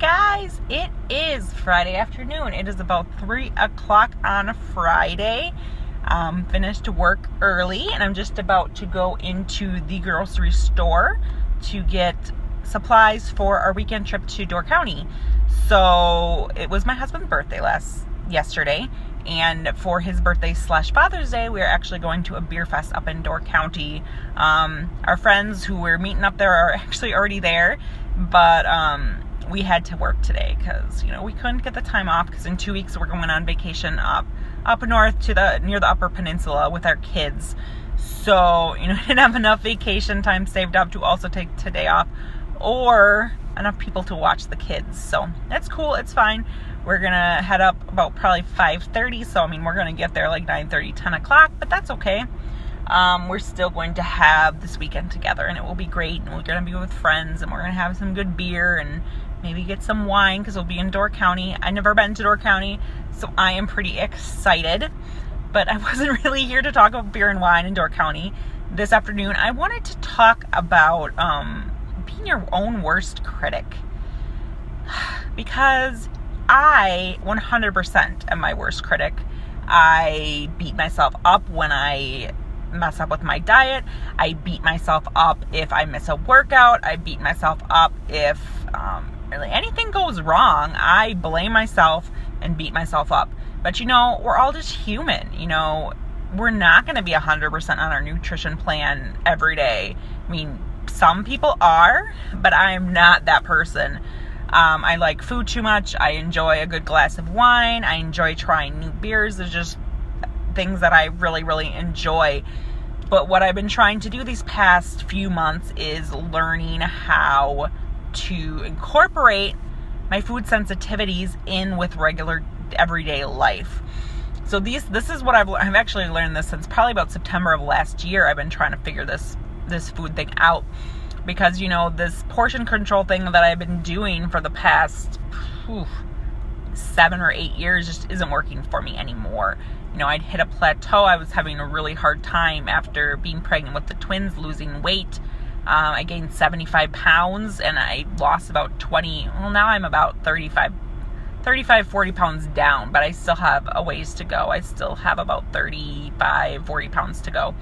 guys, it is Friday afternoon. It is about 3 o'clock on a Friday. Finished work early and I'm just about to go into the grocery store to get supplies for our weekend trip to Door County. So it was my husband's birthday yesterday, and for his birthday / Father's Day, we are actually going to a beer fest up in Door County. Our friends who we're meeting up there are actually already there, but we had to work today because we couldn't get the time off, because in 2 weeks we're going on vacation up north to near the Upper Peninsula with our kids. So didn't have enough vacation time saved up to also take today off, or enough people to watch the kids. So that's cool. It's fine. We're gonna head up about probably 5:30. So we're gonna get there like 9:30, 10 o'clock, but that's okay. We're still going to have this weekend together, and it will be great. And we're gonna be with friends, and we're gonna have some good beer and maybe get some wine, because we'll be in Door County. I've never been to Door County, so I am pretty excited. But I wasn't really here to talk about beer and wine in Door County this afternoon. I wanted to talk about being your own worst critic, because I 100% am my worst critic. I beat myself up when I mess up with my diet. I beat myself up if I miss a workout. I beat myself up if really anything goes wrong. I blame myself and beat myself up. But we're all just human. We're not going to be 100% on our nutrition plan every day. Some people are, but I am not that person. I like food too much. I enjoy a good glass of wine. I enjoy trying new beers. There's just things that I really, really enjoy. But what I've been trying to do these past few months is learning how to incorporate my food sensitivities in with regular everyday life. So this is what I've actually learned this since probably about September of last year. I've been trying to figure this food thing out, because this portion control thing that I've been doing for the past 7 or 8 years just isn't working for me anymore. I'd hit a plateau. I was having a really hard time after being pregnant with the twins, losing weight. I gained 75 pounds and I lost about 20. Well, now I'm about 35, 40 pounds down, but I still have a ways to go. I still have about 35, 40 pounds to go.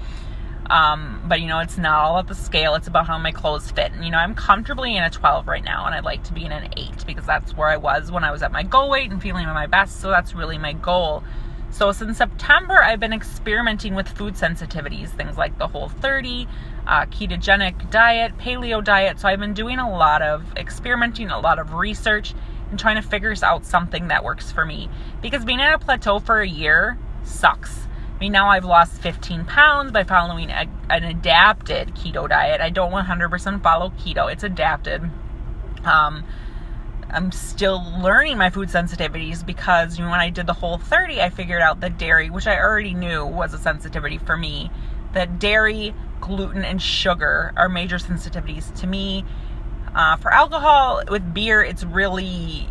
But it's not all at the scale. It's about how my clothes fit. And I'm comfortably in a 12 right now, and I'd like to be in an 8, because that's where I was when I was at my goal weight and feeling my best. So that's really my goal. So since September, I've been experimenting with food sensitivities, things like the Whole30, ketogenic diet, paleo diet. So I've been doing a lot of experimenting, a lot of research, and trying to figure out something that works for me. Because being at a plateau for a year sucks. Now I've lost 15 pounds by following an adapted keto diet. I don't 100% follow keto. It's adapted. I'm still learning my food sensitivities, because when I did the Whole30, I figured out that dairy, which I already knew was a sensitivity for me, that dairy, gluten, and sugar are major sensitivities to me. For alcohol, with beer, it's really,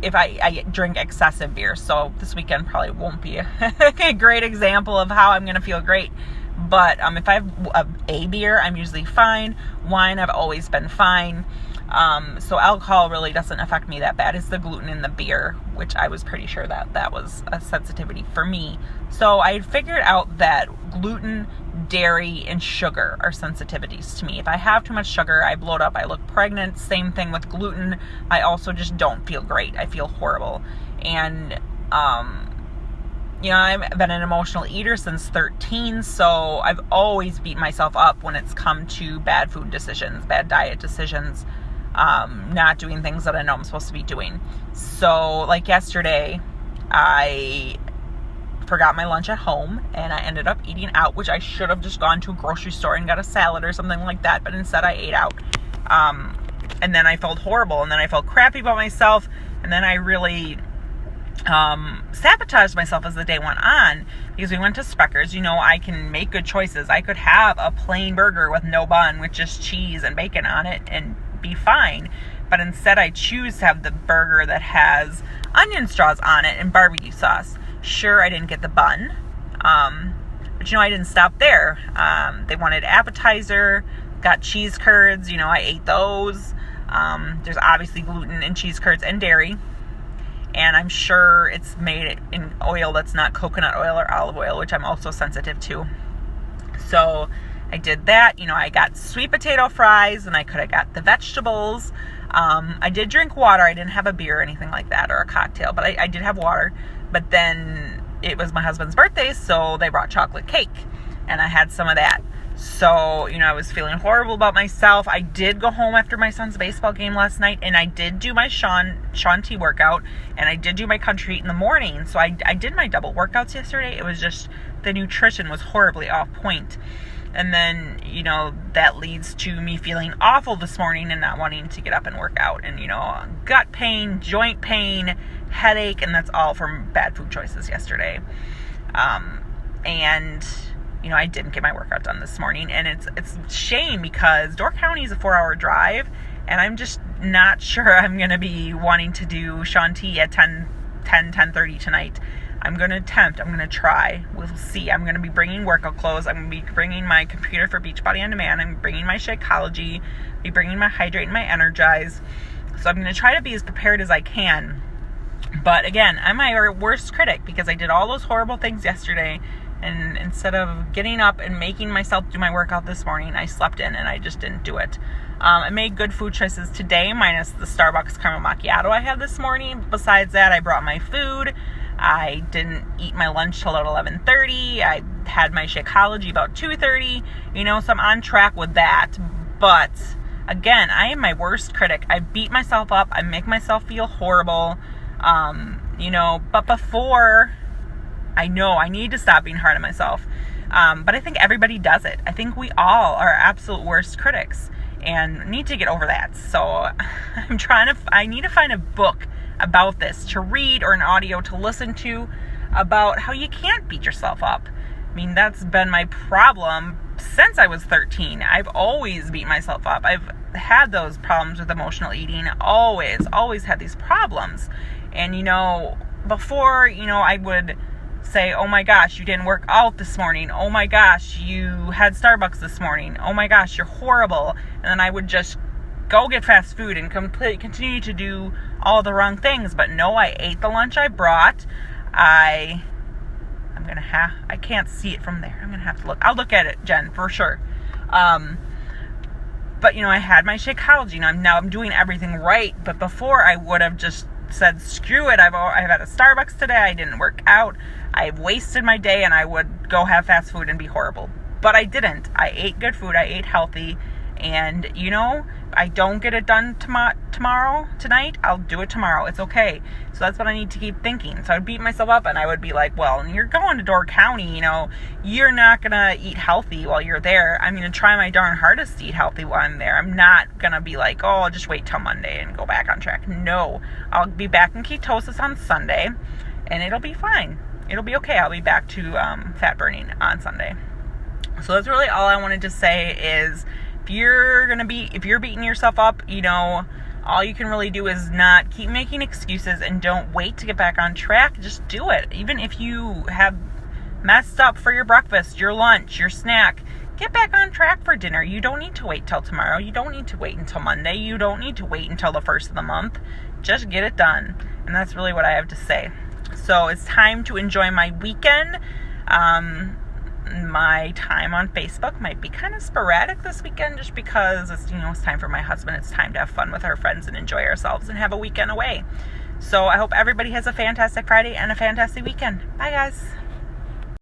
if I drink excessive beer. So this weekend probably won't be a great example of how I'm going to feel great. But if I have a beer, I'm usually fine. Wine, I've always been fine. So alcohol really doesn't affect me that bad. It's the gluten in the beer, which I was pretty sure that was a sensitivity for me. So I figured out that gluten, dairy, and sugar are sensitivities to me. If I have too much sugar, I bloat up, I look pregnant. Same thing with gluten. I also just don't feel great. I feel horrible. And, I've been an emotional eater since 13, so I've always beat myself up when it's come to bad food decisions, bad diet decisions, not doing things that I know I'm supposed to be doing. So, like yesterday, I forgot my lunch at home, and I ended up eating out, which I should have just gone to a grocery store and got a salad or something like that, but instead I ate out. And then I felt horrible, and then I felt crappy about myself, and then I really sabotaged myself as the day went on, because we went to Specker's. I can make good choices. I could have a plain burger with no bun, with just cheese and bacon on it, and be fine. But instead I choose to have the burger that has onion straws on it and barbecue sauce. Sure, I didn't get the bun, but I didn't stop there. They wanted appetizer, got cheese curds, I ate those. There's obviously gluten in cheese curds and dairy. And I'm sure it's made in oil that's not coconut oil or olive oil, which I'm also sensitive to. So I did that. I got sweet potato fries, and I could have got the vegetables. I did drink water. I didn't have a beer or anything like that, or a cocktail, but I did have water. But then it was my husband's birthday, so they brought chocolate cake, and I had some of that. So, I was feeling horrible about myself. I did go home after my son's baseball game last night, and I did do my Shaun T workout, and I did do my country eat in the morning. So I did my double workouts yesterday. It was just the nutrition was horribly off point. And then, that leads to me feeling awful this morning and not wanting to get up and work out. And, gut pain, joint pain, headache, and that's all from bad food choices yesterday. I didn't get my workout done this morning, and it's a shame because Door County is a 4-hour drive, and I'm just not sure I'm going to be wanting to do Shaun T at 10:30 tonight. I'm going to attempt. I'm going to try. We'll see. I'm going to be bringing workout clothes. I'm going to be bringing my computer for Beachbody On Demand. I'm bringing my Shakeology. Be bringing my Hydrate and my Energize. So I'm going to try to be as prepared as I can. But again, I'm my worst critic because I did all those horrible things yesterday. And instead of getting up and making myself do my workout this morning, I slept in and I just didn't do it. I made good food choices today, minus the Starbucks caramel macchiato I had this morning. Besides that, I brought my food. I didn't eat my lunch till about 11:30. I had my Shakeology about 2:30. So I'm on track with that. But again, I am my worst critic. I beat myself up. I make myself feel horrible. But before I know I need to stop being hard on myself. But I think everybody does it. I think we all are absolute worst critics and need to get over that. So I need to find a book about this to read or an audio to listen to about how you can't beat yourself up. I mean, that's been my problem since I was 13. I've always beat myself up. I've had those problems with emotional eating. Always had these problems. And, before, I would say, oh my gosh, you didn't work out this morning. Oh my gosh, you had Starbucks this morning. Oh my gosh, you're horrible. And then I would just go get fast food and continue to do all the wrong things. But no, I ate the lunch I brought. I can't see it from there. I'm going to have to look. I'll look at it, Jen, for sure. But, I had my Shakeology. Now I'm doing everything right. But before, I would have just said, screw it. I've had a Starbucks today. I didn't work out. I've wasted my day, and I would go have fast food and be horrible. But I didn't. I ate good food. I ate healthy. And, I don't get it done tonight, I'll do it tomorrow. It's okay. So that's what I need to keep thinking. So I'd beat myself up, and I would be like, well, you're going to Door County, you're not going to eat healthy while you're there. I'm going to try my darn hardest to eat healthy while I'm there. I'm not going to be like, oh, I'll just wait till Monday and go back on track. No, I'll be back in ketosis on Sunday, and it'll be fine. It'll be okay. I'll be back to fat burning on Sunday. So that's really all I wanted to say is, if you're beating yourself up, all you can really do is not keep making excuses and don't wait to get back on track. Just do it. Even if you have messed up for your breakfast, your lunch, your snack, get back on track for dinner. You don't need to wait till tomorrow. You don't need to wait until Monday. You don't need to wait until the first of the month. Just get it done. And that's really what I have to say. So it's time to enjoy my weekend. My time on Facebook might be kind of sporadic this weekend just because it's time for my husband. It's time to have fun with our friends and enjoy ourselves and have a weekend away. So I hope everybody has a fantastic Friday and a fantastic weekend. Bye, guys.